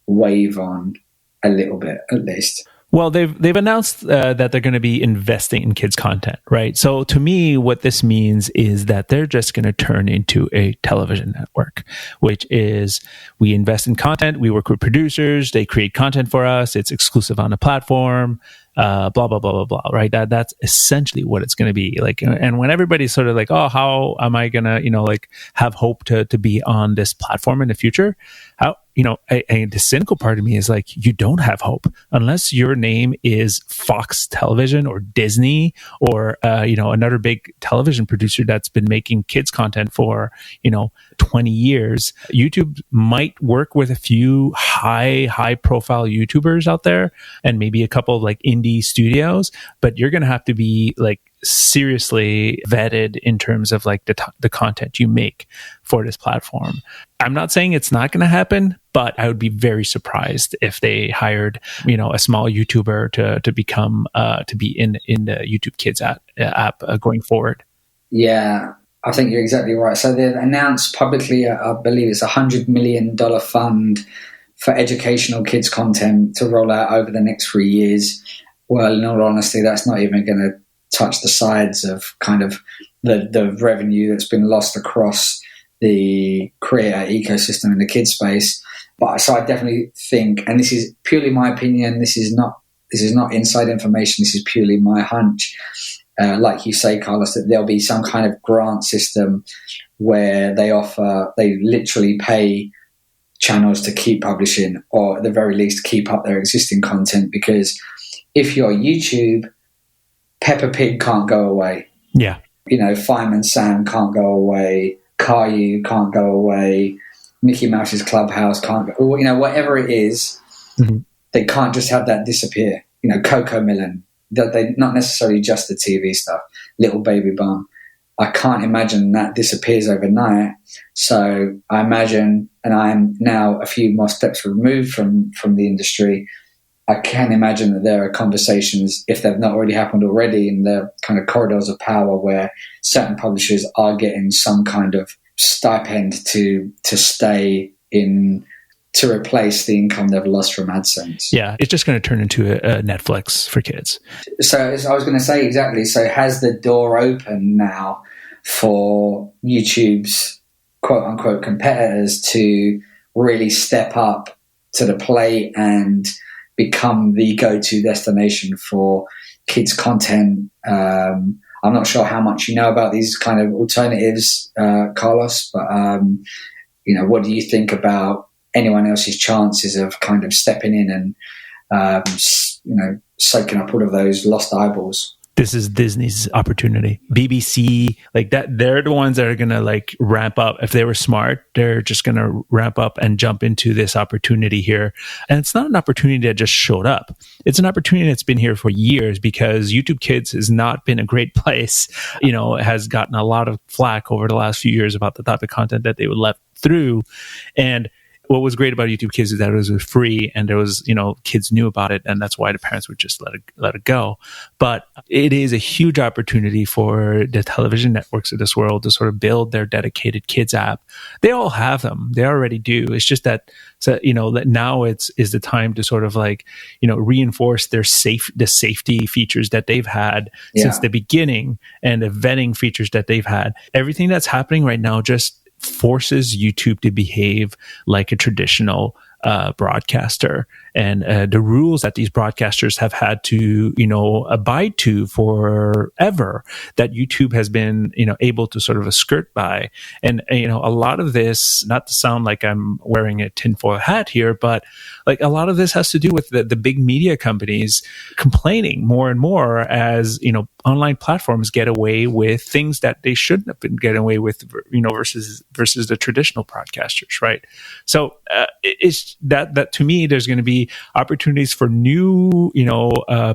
wave on a little bit, at least. Well, they've announced that they're going to be investing in kids' content, right? So to me, what this means is that they're just going to turn into a television network, which is we invest in content, we work with producers, they create content for us, it's exclusive on the platform, blah, blah, blah, blah, blah, right? That's essentially what it's going to be like. And when everybody's sort of like, oh, how am I going to, like have hope to be on this platform in the future? How, the cynical part of me is like, you don't have hope unless your name is Fox Television or Disney or, another big television producer that's been making kids content for, 20 years. YouTube might work with a few high profile YouTubers out there and maybe a couple of like indie studios, but you're going to have to be like seriously vetted in terms of like the content you make for this platform. I'm not saying it's not going to happen, but I would be very surprised if they hired, a small YouTuber to become to be in the YouTube Kids app going forward. Yeah, I think you're exactly right. So they've announced publicly, I believe it's $100 million fund for educational kids content to roll out over the next 3 years. Well, in all honesty, that's not even going to touch the sides of kind of the revenue that's been lost across the creator ecosystem in the kids space. But so I definitely think, and this is purely my opinion, this is not inside information, this is purely my hunch. Like you say, Carlos, that there'll be some kind of grant system where they literally pay channels to keep publishing, or at the very least keep up their existing content. Because if you're YouTube, Peppa Pig can't go away. Yeah. Fireman Sam can't go away. Caillou can't go away. Mickey Mouse's Clubhouse can't go. Whatever it is, mm-hmm. They can't just have that disappear. Coco Melon. They not necessarily just the TV stuff. Little Baby Bum. I can't imagine that disappears overnight. So I imagine, and I'm now a few more steps removed from the industry, I can imagine that there are conversations, if they've not already happened already, in the kind of corridors of power where certain publishers are getting some kind of stipend to stay in, to replace the income they've lost from AdSense. Yeah, it's just going to turn into a Netflix for kids. So as I was going to say, exactly. So has the door open now for YouTube's quote unquote competitors to really step up to the plate and become the go-to destination for kids content? I'm not sure how much you know about these kind of alternatives, Carlos, but what do you think about anyone else's chances of kind of stepping in and soaking up all of those lost eyeballs? This is Disney's opportunity. BBC, like that, they're the ones that are going to like ramp up. If they were smart, they're just going to ramp up and jump into this opportunity here. And it's not an opportunity that just showed up. It's an opportunity that's been here for years, because YouTube Kids has not been a great place. It has gotten a lot of flack over the last few years about the type of content that they would let through. And what was great about YouTube Kids is that it was free, and there was, kids knew about it, and that's why the parents would just let it go. But it is a huge opportunity for the television networks of this world to sort of build their dedicated kids app. They all have them; they already do. It's just that, that now is the time to sort of like, reinforce the safety features that they've had since the beginning, and the vetting features that they've had. Everything that's happening right now just forces YouTube to behave like a traditional broadcaster. and the rules that these broadcasters have had to, abide to forever, that YouTube has been, able to sort of skirt by. And, a lot of this, not to sound like I'm wearing a tinfoil hat here, but like a lot of this has to do with the big media companies complaining more and more as, online platforms get away with things that they shouldn't have been getting away with, versus the traditional broadcasters, right? So it's that to me, there's going to be opportunities for new,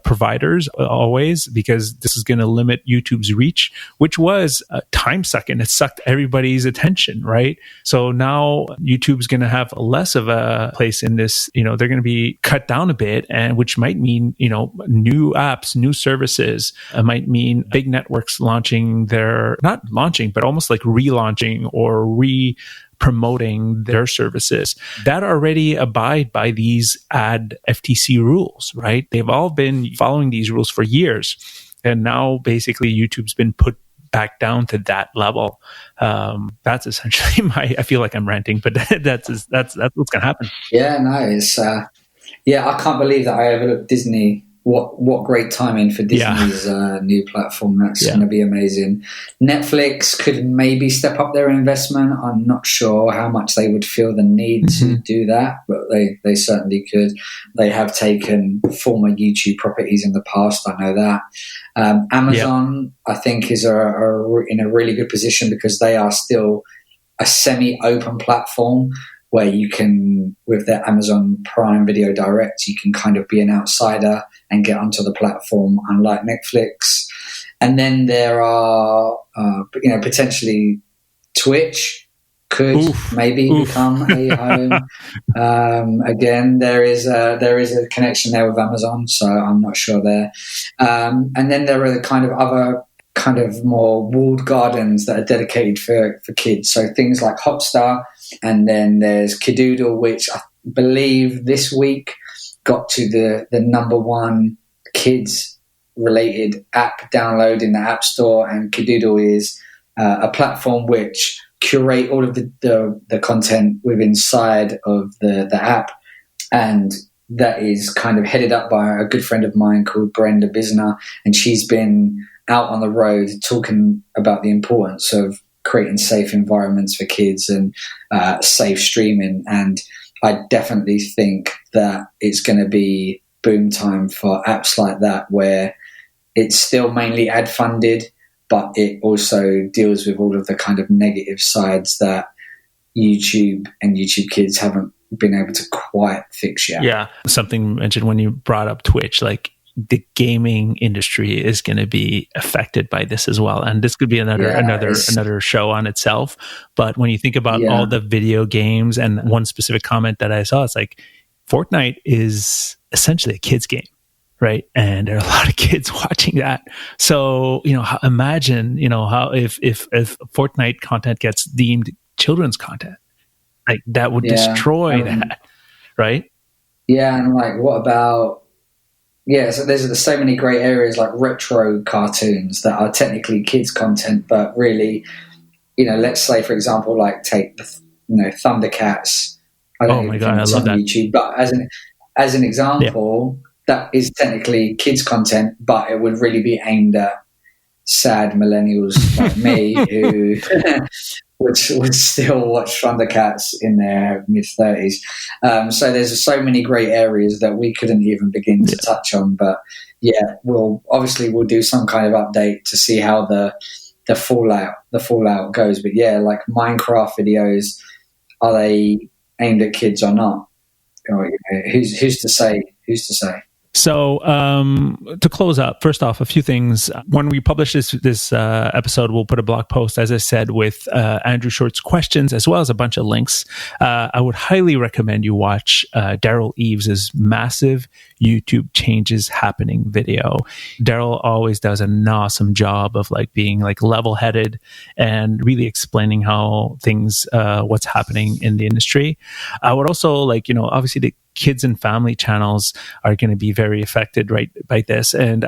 providers always, because this is going to limit YouTube's reach, which was time sucking. It sucked everybody's attention, right? So now YouTube's going to have less of a place in this. They're going to be cut down a bit, and which might mean, new apps, new services. It might mean big networks launching not launching, but almost like relaunching or promoting their services that already abide by these FTC rules, right? They've all been following these rules for years. And now basically YouTube's been put back down to that level. That's essentially I feel like I'm ranting, but that's what's going to happen. Yeah, no, it's, I can't believe that I overlooked Disney. What great timing for Disney's new platform. That's going to be amazing. Netflix could maybe step up their investment. I'm not sure how much they would feel the need to do that, but they certainly could. They have taken former YouTube properties in the past. I know that. Amazon, I think, is in a really good position because they are still a semi-open platform where you can, with their Amazon Prime Video Direct, you can kind of be an outsider and get onto the platform, unlike Netflix. And then there are, potentially Twitch could maybe become a home. Again, there is a connection there with Amazon, so I'm not sure there. And then there are the kind of other kind of more walled gardens that are dedicated for kids. So things like Hopstar, and then there's Kidoodle, which I believe this week got to the number one kids related app download in the App Store. And Kidoodle is a platform which curate all of the content within inside of the app, and that is kind of headed up by a good friend of mine called Brenda Bisner, and she's been out on the road talking about the importance of creating safe environments for kids and safe streaming. And I definitely think that it's going to be boom time for apps like that, where it's still mainly ad funded, but it also deals with all of the kind of negative sides that YouTube and YouTube Kids haven't been able to quite fix yet. Yeah. Something mentioned when you brought up Twitch, like the gaming industry is going to be affected by this as well. And this could be another show on itself. But when you think about all the video games, and one specific comment that I saw, it's like Fortnite is essentially a kid's game, right? And there are a lot of kids watching that. So, imagine, how if Fortnite content gets deemed children's content, like that would destroy that, right? Yeah. And like, what about, so there's so many great areas like retro cartoons that are technically kids content, but really, let's say, for example, like take Thundercats. Oh my God, I love that. YouTube, but as an example, that is technically kids content, but it would really be aimed at sad millennials like me who would still watch Thundercats in their mid-30s. So there's so many great areas that we couldn't even begin to touch on. But we'll do some kind of update to see how the fallout goes. But like Minecraft videos, are they aimed at kids or not? Or, who's to say? So to close up, first off, a few things. When we publish this episode, we'll put a blog post, as I said, with Andrew Short's questions, as well as a bunch of links. I would highly recommend you watch Daryl Eves' massive YouTube Changes Happening video. Daryl always does an awesome job of being level-headed and really explaining how things, what's happening in the industry. I would also obviously the kids and family channels are going to be very affected by this. And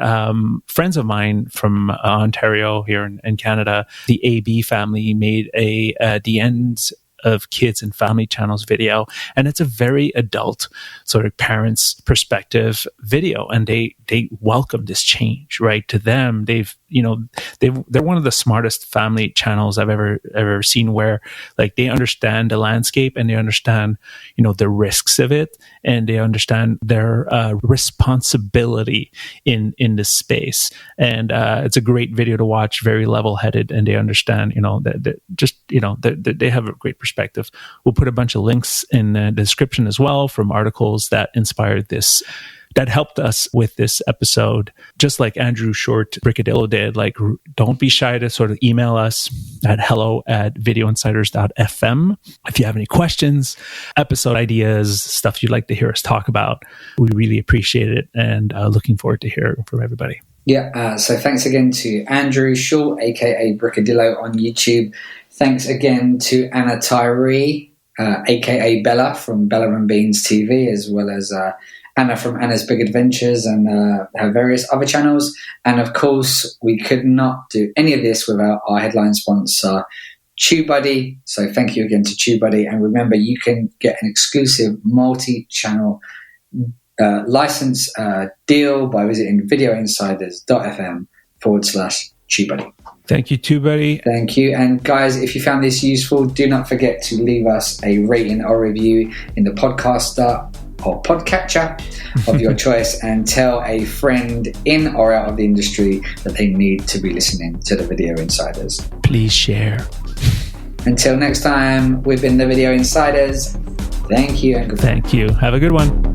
friends of mine from Ontario here in Canada, the AB family made the end of kids and family channels video. And it's a very adult sort of parents' perspective video. And they welcome this change, right? To them, they're one of the smartest family channels I've ever seen, where like they understand the landscape and they understand, the risks of it, and they understand their responsibility in this space. And it's a great video to watch, very level-headed, and they understand, that they have a great perspective. We'll put a bunch of links in the description as well from articles that inspired this, that helped us with this episode. Just like Andrew Short Brickadillo did, like, don't be shy to sort of email us at hello@videoinsiders.fm. If you have any questions, episode ideas, stuff you'd like to hear us talk about, we really appreciate it, and looking forward to hearing from everybody. Yeah, so thanks again to Andrew Short, aka Brickadillo on YouTube. Thanks again to Anna Tyrie, aka Bella from Bella and Beans TV, as well as Anna from Anna's Big Adventures and her various other channels. And of course, we could not do any of this without our headline sponsor, TubeBuddy. So thank you again to TubeBuddy. And remember, you can get an exclusive multi-channel license deal by visiting videoinsiders.fm/TubeBuddy. Thank you, TubeBuddy. Thank you. And guys, if you found this useful, do not forget to leave us a rating or review in the podcaster or podcatcher of your choice, and tell a friend in or out of the industry that they need to be listening to the Video Insiders. Please share. Until next time, we've been the Video Insiders. Thank you and goodbye. Thank you. Have a good one.